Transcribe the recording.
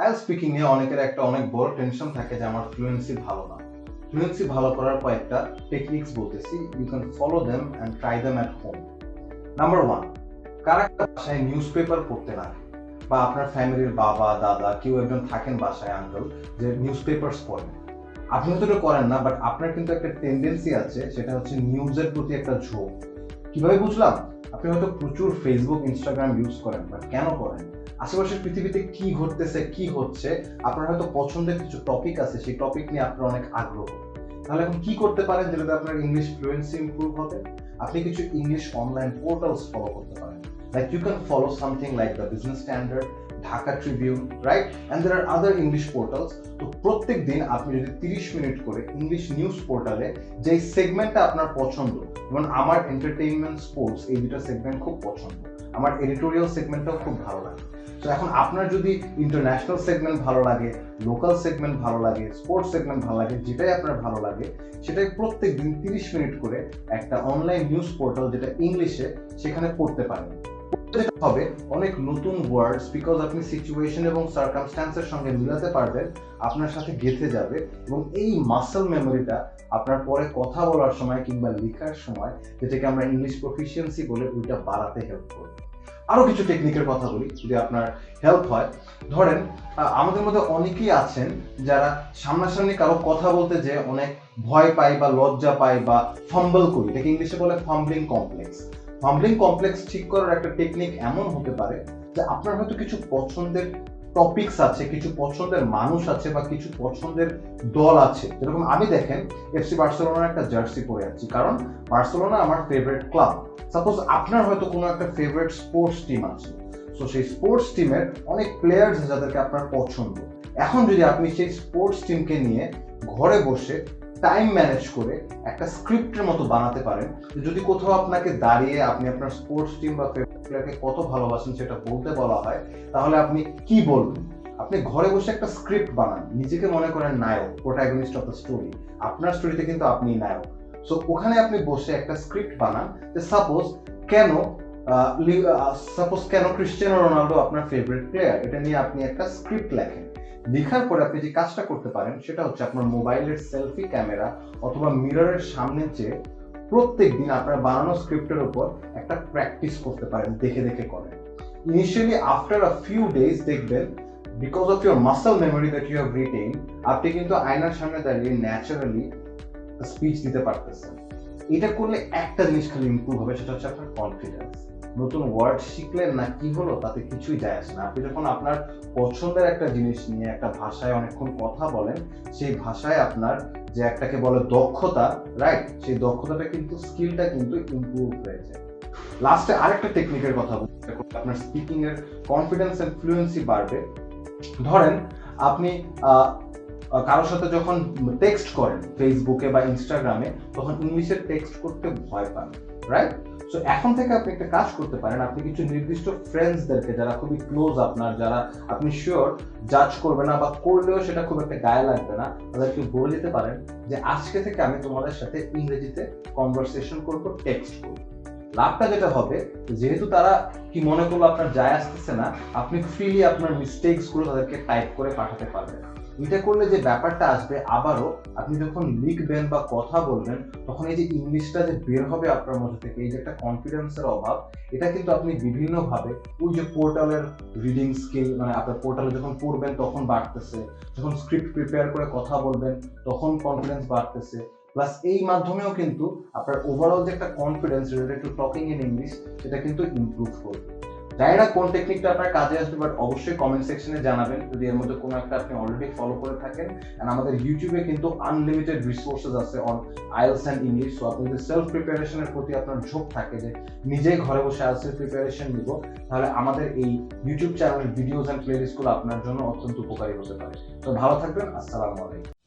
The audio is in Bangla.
আইএলটিএস স্পিকিং নিয়ে অনেকের একটা অনেক বড় টেনশন থাকে যে আমার ফ্লুয়েন্সি ভালো না। ফ্লুয়েন্সি ভালো করার কয়েকটা টেকনিক্স বলতেছি, you can follow them and try them at home. Number 1, কারা বাসায় নিউজ পেপার পড়তে লাগে, বা আপনার ফ্যামিলির বাবা দাদা কেউ একজন থাকেন বাসায় আঙ্কেল যে নিউজ পেপারস পড়েন। আপনি হয়তো এটা করেন না, বাট আপনার কিন্তু একটা টেন্ডেন্সি আছে, সেটা হচ্ছে নিউজের প্রতি একটা ঝোঁক। কিভাবে বুঝলাম? আপনি হয়তো প্রচুর ফেসবুক ইনস্টাগ্রাম ইউজ করেন, বাট কেন করেন? আশেপাশের পৃথিবীতে কি ঘটতেছে কি হচ্ছে, আপনার হয়তো পছন্দের কিছু টপিক আছে, সেই টপিক নিয়ে আপনার অনেক আগ্রহ। তাহলে এখন কি করতে পারেন যেটাতে আপনার ইংলিশ ফ্লুয়েন্সি ইমপ্রুভ হবে? আপনি কিছু ইংলিশ অনলাইন পোর্টালস ফলো করতে পারেন। Like you can follow something like the Business Standard, Dhaka Tribune, right? And there are other English portals. তো প্রত্যেক দিন আপনি যদি 30 মিনিট করে ইংলিশ নিউজ পোর্টালে যেই সেগমেন্টটা আপনার পছন্দ, যেমন আমার এন্টারটেইনমেন্ট স্পোর্টস এই দুটো সেগমেন্ট খুব পছন্দ, আমার এডিটোরিয়াল সেগমেন্টটাও খুব ভালো লাগে। তো এখন আপনার যদি ইন্টারন্যাশনাল সেগমেন্ট ভালো লাগে, লোকাল সেগমেন্ট ভালো লাগে, স্পোর্টস সেগমেন্ট ভালো লাগে, যেটাই আপনার ভালো লাগে সেটাই প্রত্যেক দিন 30 মিনিট করে একটা অনলাইন নিউজ পোর্টাল যেটা ইংলিশে, সেখানে পড়তে পারেন। যেটা হবে অনেক নতুন ওয়ার্ডস, বিকজ আপনি সিচুয়েশন এবং সার্কামস্ট্যান্সের সঙ্গে মিলাতে পারবেন, আপনার সাথে গেঁথে যাবে, এবং এই মাসল মেমোরিটা আপনার পরে কথা বলার সময় কিংবা লেখার সময়, যেটাকে আমরা ইংলিশ প্রফিসিয়েন্সি বলে, ওইটা বাড়াতে হেল্প করবে। আরো কিছু টেকনিকের কথা বলি যদি আপনার হেল্প হয়। ধরেন আমাদের মধ্যে অনেকেই আছেন যারা সামনাসামনি কারো কথা বলতে যে অনেক ভয় পাই বা লজ্জা পাই বা ফাম্বল করি, এটাকে ইংলিশে বলে ফাম্বলিং কমপ্লেক্স। ফাম্বলিং কমপ্লেক্স ঠিক করার একটা টেকনিক এমন হতে পারে যে আপনার হয়তো কিছু পছন্দের টপিকস আছে, কিছু পছন্দের মানুষ আছে, বা কিছু পছন্দের দল আছে। যেরকম আমি দেখেন এফসি বার্সেলোনার একটা জার্সি পরে আছি, কারণ বার্সেলোনা আমার ফেভারিট ক্লাব। সাপোজ আপনার হয়তো কোনো একটা ফেভারিট স্পোর্টস টিম আছে, সো সেই স্পোর্টস টিমের অনেক প্লেয়ার্স যাদেরকে আপনার পছন্দ। এখন যদি আপনি সেই স্পোর্টস টিমকে নিয়ে ঘরে বসে টাইম ম্যানেজ করে একটা স্ক্রিপ্টের মতো বানাতে পারেন, যদি কোথাও আপনাকে দাঁড়িয়ে আপনি আপনার স্পোর্টস টিম বা ফেভারিট প্লেয়ারকে কত ভালোবাসেন সেটা বলতে বলা হয়, তাহলে আপনি কি বলবেন? আপনি ঘরে বসে একটা স্ক্রিপ্ট বানান, নিজেকে মনে করেন নায়ক, প্রোটাগনিস্ট অফ দ্য স্টোরি। আপনার স্টোরিতে কিন্তু আপনি নায়ক। সো ওখানে আপনি বসে একটা স্ক্রিপ্ট বানান যে কেন কেন ক্রিস্টিয়ানো রোনাল্ডো আপনার ফেভারিট প্লেয়ার, এটা নিয়ে আপনি একটা স্ক্রিপ্ট লেখেন। লেখার পরে আপনি যে কাজটা করতে পারেন সেটা হচ্ছে আপনার মোবাইলের সেলফি ক্যামেরা অথবা মিররের সামনে যে প্রত্যেক দিন আপনার বানানো স্ক্রিপ্টের উপর একটা প্র্যাকটিস করতে পারেন, দেখে দেখে করেন। Initially after a few days দেখবেন, because of your muscle memory that you have retain, আপনি কিন্তু আয়নার সামনে দাঁড়িয়ে ন্যাচারালি স্পিচ দিতে পারতেছেন। এটা করলে একটা জিনিস খালি ইমপ্রুভ হবে, সেটা হচ্ছে আপনার কনফিডেন্স। নতুন ওয়ার্ড শিখলেন না কি হলো তাতে কিছুই যায় আসে না। আপনি যখন আপনার পছন্দের একটা জিনিস নিয়ে একটা ভাষায় অনেকক্ষণ কথা বলেন, সেই ভাষায় আপনার যে একটাকে বলে দক্ষতা, রাইট, সেই দক্ষতাটা কিন্তু স্কিলটা কিন্তু ইমপ্রুভ হয়ে যায়। লাস্টে আরেকটা টেকনিকের কথা বলতে, আপনার স্পিকিং এর কনফিডেন্স এন্ড ফ্লুয়েন্সি বাড়বে। ধরেন আপনি কারোর সাথে যখন টেক্সট করেন ফেসবুকে বা ইনস্টাগ্রামে, তখন ইংলিশে টেক্সট করতে ভয় পান, রাইট? সো এখন থেকে আপনি একটা কাজ করতে পারেন, আপনি কিছু নির্দিষ্ট ফ্রেন্ডসদেরকে যারা খুবই ক্লোজ আপনার, যারা আপনি শিওর জাজ করবে না, বা করলেও সেটা খুব একটা গায়ে লাগবে না, তাদেরকে বলে দিতে পারেন যে আজকে থেকে আমি তোমাদের সাথে ইংরেজিতে কনভারসেশন করব, টেক্সট করব। লাভটা যেটা হবে, যেহেতু তারা কি মনে করলো আপনার যায় আসতেছে না, আপনি ফ্রিলি আপনার মিস্টেকস গুলো তাদেরকে টাইপ করে পাঠাতে পারবেন। এটা করলে যে ব্যাপারটা আসবে, আবারও আপনি যখন লিখবেন বা কথা বলবেন, তখন এই যে ইংলিশটা যে বের হবে আপনার মধ্যে থেকে, এই যে একটা কনফিডেন্সের অভাব, এটা কিন্তু আপনি বিভিন্নভাবে ওই যে পোর্টালের রিডিং স্কিল, মানে আপনার পোর্টালে যখন পড়বেন তখন বাড়তেছে, যখন স্ক্রিপ্ট প্রিপেয়ার করে কথা বলবেন তখন কনফিডেন্স বাড়তেছে, প্লাস এই মাধ্যমেও কিন্তু আপনার ওভারঅল যে একটা confidence related to talking in English, সেটা কিন্তু ইমপ্রুভ করবে। জানি না কোন টেকনিকটা আপনার কাজে আসবে, বাট অবশ্যই কমেন্ট সেকশনে জানাবেন যদি এর মধ্যে কোনো একটা আপনি অলরেডি ফলো করে থাকেন। এন্ড আমাদের ইউটিউবে কিন্তু আনলিমিটেড রিসোর্সেস আছে on IELTS and English. So আপনি যদি সেলফ প্রিপারেশনের প্রতি আপনার ঝোঁক থাকে যে নিজেই ঘরে বসে আইএলটিএস এর প্রিপারেশন নিব, তাহলে আমাদের এই ইউটিউব চ্যানেলের ভিডিওস এন্ড প্লেলিস্টগুলো আপনার জন্য অত্যন্ত উপকারী হতে পারে। তো ভালো থাকবেন, আসসালামু আলাইকুম।